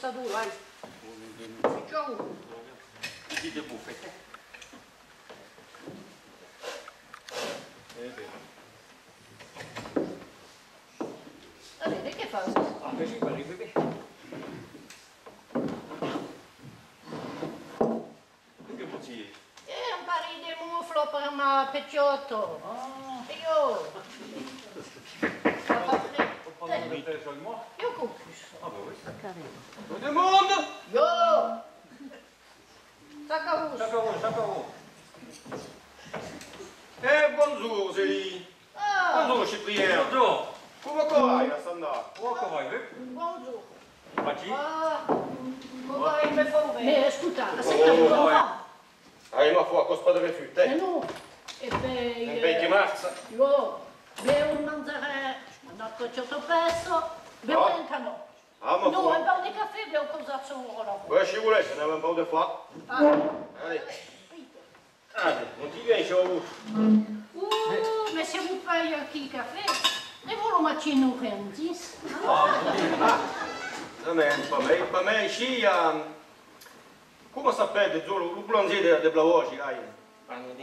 ça d'où, là. Ciao. Petit de bouffer. Allez, che fai? Ah, che ci parli, bebè? Che butti? Un pari di muflo per un pecciotto. Io. Io concluso. Ah, bah oui. Carino. Tout le monde! Yo! Saccarus. Saccarou. Bonjour, Zélie. Bonjour, Cyprien. Bonjour. Come vai, Sandra? Come vai, Bonjour. Pati? Come il me fa un mais scusa, aspetta un po'. Ma foi, cosa deve fare? No. E beh... Un bel che mazza. Io, bevo un mangiare, un pecciotto peso, bevo un canò. Ah, ma No, foi. un po' di caffè, bevo cosa sono. Ouais, si volete, ce n'aveva un po' di fa. Allez. Allez, non ti vieni, ciao. Mais si vous payez qui café, et vous le matchez nous rendis. Pas me, ici, come sapete, il boulanger de Blavogi, là.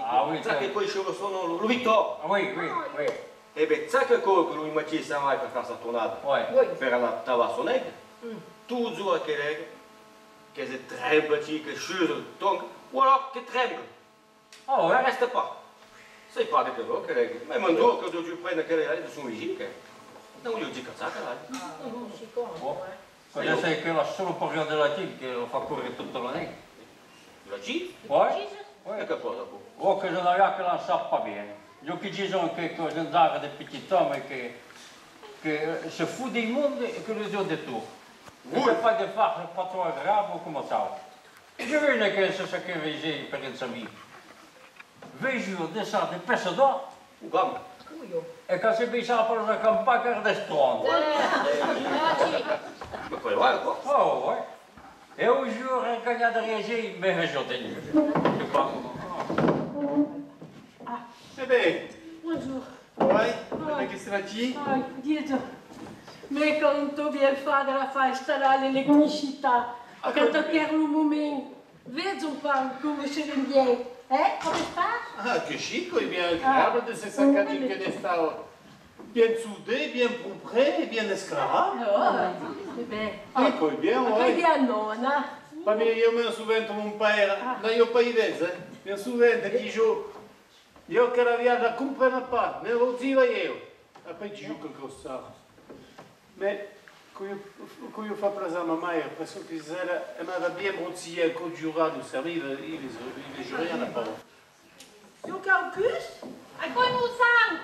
Ah oui, sai che poi sono lo Victor. Ah oui, oui, oui. E beh, sai che cosa che lui mi ha chiesto mai per fare questa tornata? Ouais. Per la tavassonetta. Tu giù a che si tremble, che sciusa il tongue, o allora che tremble. Ah ouais. Reste pas. Sai pas che lo che ma un giorno che tu prendi che lei sono vicini che non gli dico cazzacca là. Non si conosce. Quand sai che la solo per regardare la tv che lo fa correre tutto l'anno. La G? Ouais. E che cosa dopo? Oh, que je n'avais que l'on ne sait pas bien. Io che disons que je n'avais des petits hommes que se fout du monde et que les autres de tout. Ne Oui. fait pas de faire pas trop grave ou comme ça. Je veux que c'est ce que j'ai per une vie. 20 jours de ça, de personne. Come? E quand c'est bien ça pour le campagne de strand. Ma poi vai qua. Oh, ouais. Et au jour, quand il y a de réagir, mais je tenu. Je sais pas. E beh, Bonjour. vai, perché stai facendo? Ai, dietro. Me quanto bien fare la festa all'elettricità. Quando per un momento, vedo un po' come se ne viene. Come sta? Ah, que chic et bien agréable de ces sacs à dos que stavo bien soudés, bien propres, bien esclarats. Oh, beh. Ah, poi bien, Poi ouais. bien nonna. Pas bien, io me souviens de mon père, dans le pays d'Aise, me souviens de qui joue. Io che la via la comprends pas, ne lo dico io. Après tu joues quelque chose ça. Mais quand il fait plaisir à ma mère, parce que elle m'avait bien broutillé un coup de jour à nous servir, il jouait rien à part. Io Caucus? À quoi nous sommes?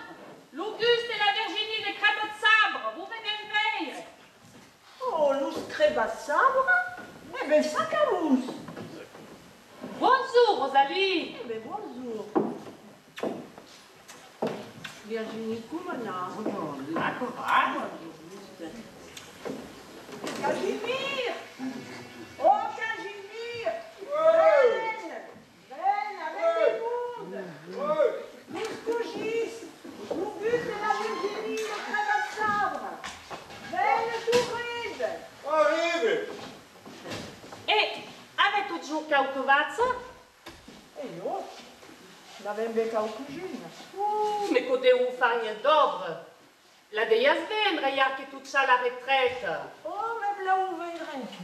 L'Auguste et la Virginie des crêpes de sabre, vous venez me veille. Oh, lus creva sabre? Eh ben, ça carousse. Bonjour, Rosalie. Eh ben, bonjour. Virginie Koumana. Ah, comment? Casimir! Oh, Casimir! Ven! Ven, avec du monde! Mouscougis! L'Auguste et la Virginie, le crème à sabre! Ven, Touride! Arrive! E avete giù cautovazza? E io? L'avem becca o cugina. Mais poteu fare dobre. La deia svendre, ja che tu c'ha la retraite. Oh, me blau vendrem tu.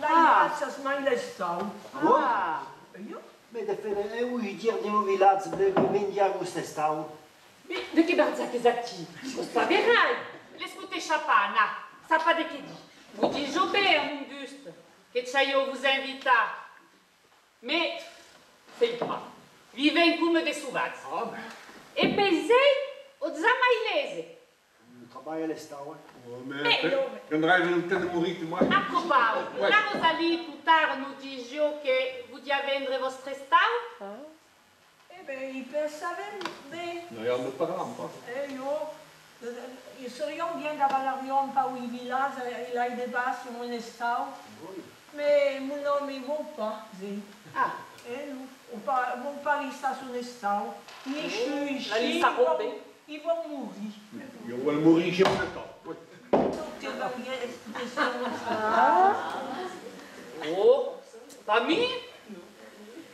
La Ah. iasas mai l'estau. Ah. E io? Mais de faire oui dire de mon village de mendiar o stestau. Mais de che barza che zatti? Lo saperai. L'escute chapana. Sapa de che di. Vous dites bene, Auguste, che c'aio vous invita. Mais, c'est pas. Vive come de suvaz. E pesei o zamailese. Trabalho l'estau. Mais, Je ne rêve pas de mourir, moi. a propos, la Rosalie, plus tard, nous disions que vous deviez vendre votre stau. Eh ben, i pensavem bé. No, ja ne parlam pas. Io seriam bien d'avalarion pa ui village, il a des bas sur mon estau. Mais mon nom, il vont pas, zi. Ah, Mon pari sta su un estau. Ni chui, la lista rompée. Ils vont mourir. Je wil mourir, je me temps. Tutte le famille,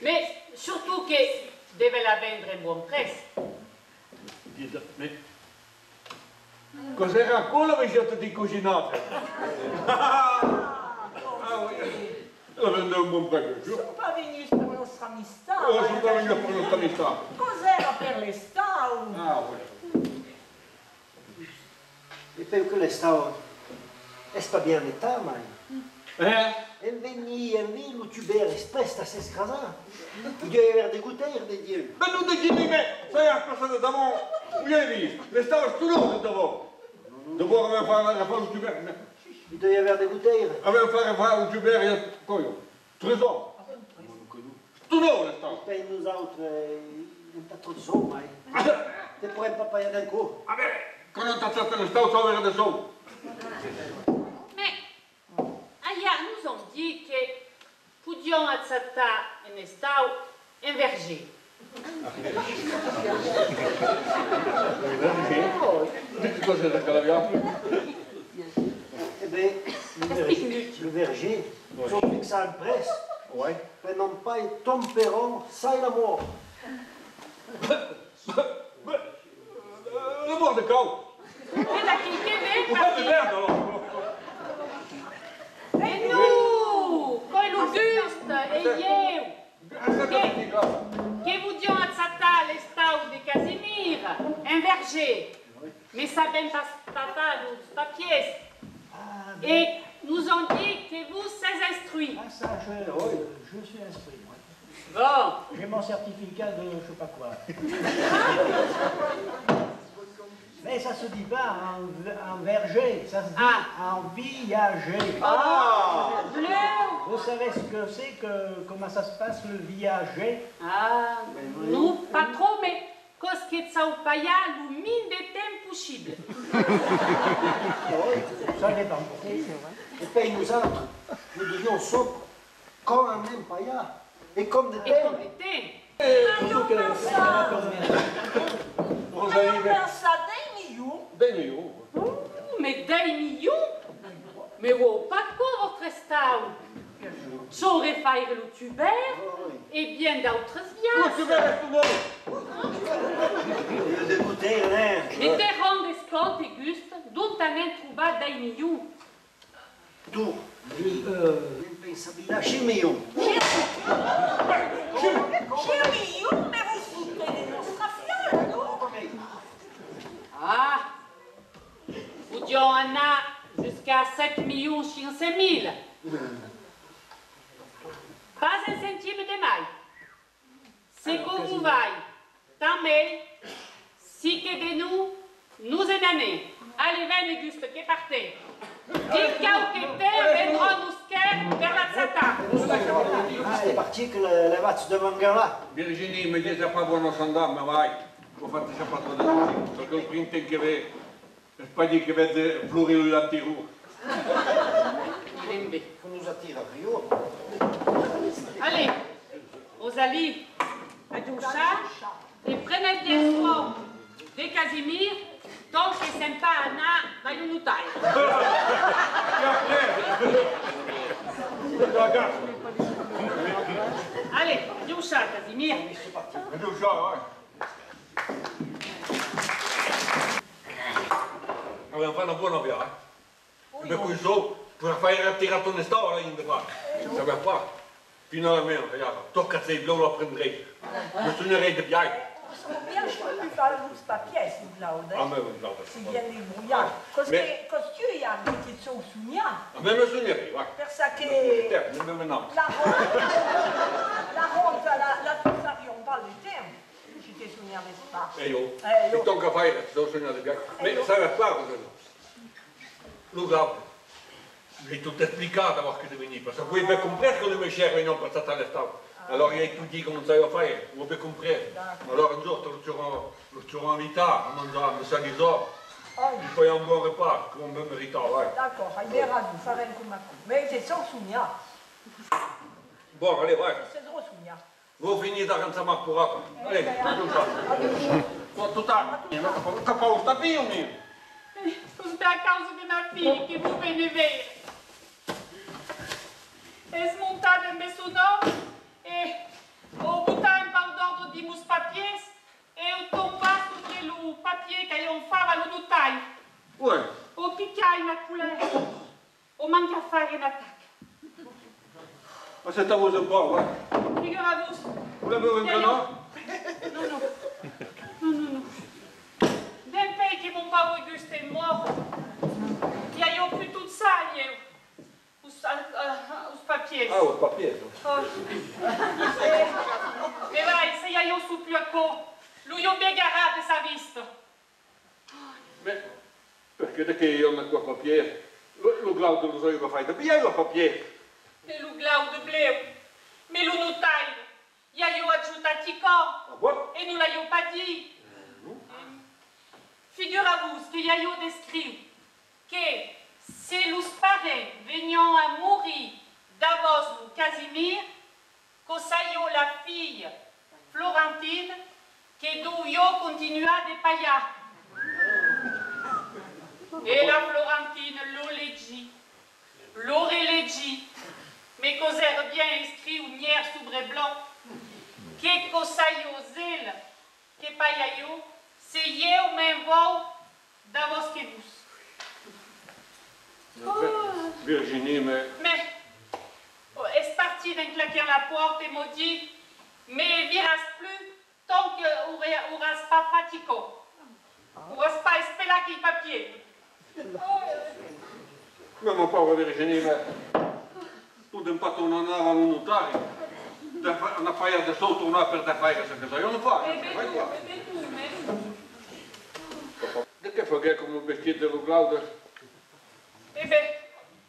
mais surtout che deve la vendere in buon prezzo. Cos'era quello che ci ho di cucinare? La vende un buon prezzo. Sono pas venus per nostra amistà. Sono venuto per la nostra amistà. Cos'era per l'estate? Ah, oui. E per quello stavo, è pas bien l'état, mai. E veni, lo tuber, espresta se scrasa. Il doit y avoir des gouttières, des dieux. Ma non ti dimmi me, sai a passato da mo, non hai visto? Le stavo studiando da mo. Dopo aveva fare un tuber. Il doit y avoir des gouttières. Aveva fare un tuber e poi, 3 ans. Tu non le stavo. Paye nous autres, pas trop de sous, mai. Tu pourrais pas payer d'un coup. Vabbè, con un tazzato le stavo solo avere da solo. Mais ailleurs nous ont dit que poudions accepter un estau un verger. Che cos'era che l'abbiamo? Eh bien, le verger, sont fixés en presse. Ouais. Mais non pas ils tomberont, ça et la mort. Le mort de cau. Veda chi che Un po' di merda, allora. e nous, coi l'Auguste e io, che poudions accepter l'estau de Casimir, un verger, mais ça ben pas ta pièce. Et nous ont dit que vous êtes instruits. Ah, ça, je suis instruit, moi. Bon, J'ai mon certificat de je sais pas quoi. Mais ça se dit pas en verger, ça se dit en viager. bleu. Vous savez ce que c'est, comment ça se passe le viager? Ah, nous, pas trop, mais cos que ça ou pas y a le min de temps possible. Ça dépend. Et puis nous autres, nous devions sobre, comme un même paillard, et comme des Et terres. comme était. Surtout que Rosalie, Pensa dei millions. dai io. Mais 10 millions? Mais wow, pas quoi votre estau? J'aurais failli le tuber et bien d'autres Tu viages. verrai tout le monde. Le dégoûter, l'air. Les terrains d'escompte et Guste, d'où t'en as trouvé 10 millions? Tout. L'impensabilità, chimio. Chez millions, mais vous foutez les nostra fiole, non? Ah, vous dites en a jusqu'à 7 millions 500 000. Pas un centime de maille. C'est que vous vaille, tant mais, si que de nous en année. Allez, venez, Auguste, qui partez. Dites que vendra mousquet vers la Tsata. Ah, c'est parti que le vatch de Mangala. Virginie mi dice a buono andare, ma vai. Ho fatto sapere da tutti, perché il printe che vede, pas dit che vede florire la tirou. Faut nous attirer à Rio. Allez, Rosalie, Adoucha, et prenez bien soin de Casimir, tant que c'est pas Anna, va nous taille. Allez, Adoucha, Casimir. Adoucha, vai. Abbiamo fatto una buona via, Per cui per fare tirato una storia in qua. Sapeva qua. Fino alla meno, tocca se il lo prenderei. Bisognerei di piai. Sono bien che tu fai questa pièce, Claude. A me non so. Si bien débrouillard. Parce que tu y as des choses souvenirs. A me sognerei, vai. Per ça che Non me no. la honte, la on parle du terme. Tu t'es souvenirs, n'est-ce pas? E io? Mi tocca fare, devo sognare di piai. Ma sai a fare cosa? Luca, j'ai tout expliqué d'abord que je venais. Parce que vous pouvez comprendre que mes chers venons pour cette l'estate. Alors il a tout dit comment ça va faire, vous pouvez comprendre. Alors un jour, nous serons invités à manger à Messalisor. Il faut y avoir un bon repas, comme on peut mériter. D'accord, il verra, nous farons comme un coup. Mais c'est sans souvenir. Bon, allez, ouais. C'est trop souvenir. Vous finissez d'arranger ma pourrata. Allez, tout ça. Tout ça. Che fa un tapino, mio? Tudo a causa de ma fille que vous venez ver. Esse monta de Messono, et au boutin par d'ordre d'imus papiers, et au tomba sobre le papier qu'ayons fait à l'unutai. Ouais. Au picaille na couleur, au manque à faire une attaque. Ma c'est à vous un peu, ouais. Figurez-vous. Vous l'avez vu maintenant? Non. D'un pays qui mon pas Auguste est mort, il y a eu plus tout ça, il y a eu. Os papiers. Ah, os papiers. Oh. E vai, se io su più a co, lui io begherà de sa vista. Mais, perché da che io non ho papier? Lo Glaudo lo so io che fai da pieno lo papier. E lo Glaudo bleu, mais lo notai, io aggiuntati co, e non l'ho pas dit. Figurez-vous que io descrive que si los parents venions à mourir d'avance ou Casimir, que ça y la fille Florentine, que d'où yo continua de paillar. Et la Florentine l'aurait dit, mais causer bien écrit ou nière sobre blanc, que cosayo zèle, que paillayo, c'est yo même vol d'avance que vous. Virginie, mais est parti d'un claquer la porte et m'a dit, mais viras plus tant que auras pas pratico. Auras pas espérer qu'il papier. ma povera Virginie, mais tu non pas ton andare al notario. Una paia da sotto una per te fai questa cosa, io non faccio. De che fai come un vestito dello Glaudo? Eh bien,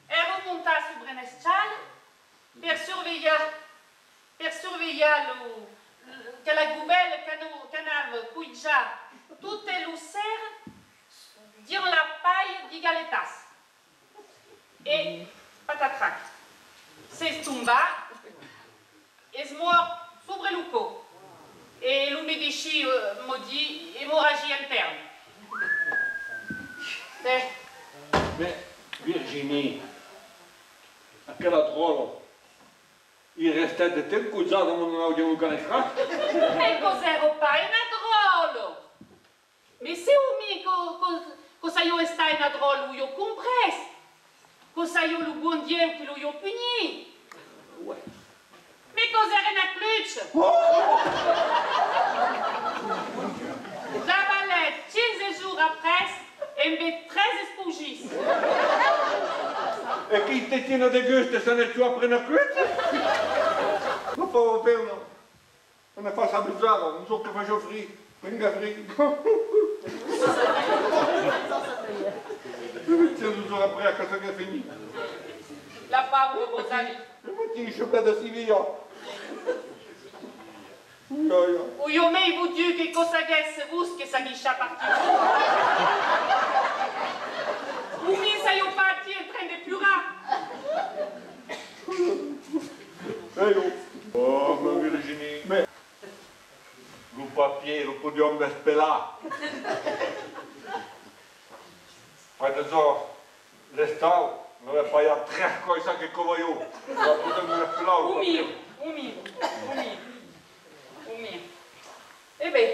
elle remonta sur Brenestal per surveiller que la goubelle canal qui già tutte le serre dans la paille di galetas. Et patatrac, c'est tomba, es mort sobre luco. Et le Medici maudit hémorragie interne. Mais Virginie, a quella drôle. Il restait de tel coup de ça dans mon audio galifra. E cos'ero pas una drôle? Mais c'est umi cosa io sta una drôle, io compres. Cosa io lo buon Dieu che lo io puni. Ouais. Mais cos'era una clutch? La balette, 15 jours après, e me 13 espugis. E chi te tiene de gusto se ne tua prena crute? Ma povero Perno, non ne fa abusare, non so che faccio fri, venga fri. Tiens, nous aurons après à quand ça est fini. La pauvre Rosalie. Le petit chocolat de Sivia. O io mei vu Dieu che cosa gesse vus che sa ghiscia partito. O mi sa io parti in train de pura. Oh, ma Virginie. Mais, le papier, le podium de spela. Fai de zo, l'estau, non è pas a tre cosa che covaio. La podium de spela. Umir. Eh bien,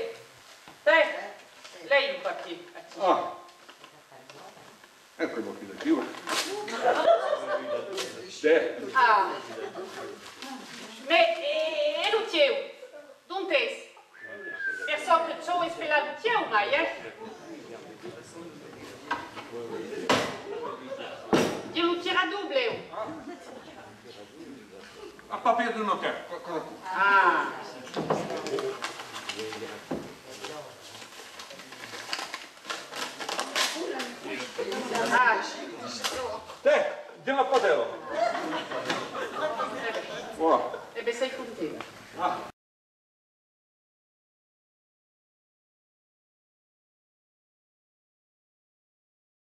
lei un papier. Ah, è quello che da più. Ah, mais e lo tieu? Dontes? Perso che ciò è spelato tieu mai, Io lo tira double. A papier de notaire. Ah. Te, diamo a padelo. Voilà. Eh bien, sei contento. Ah.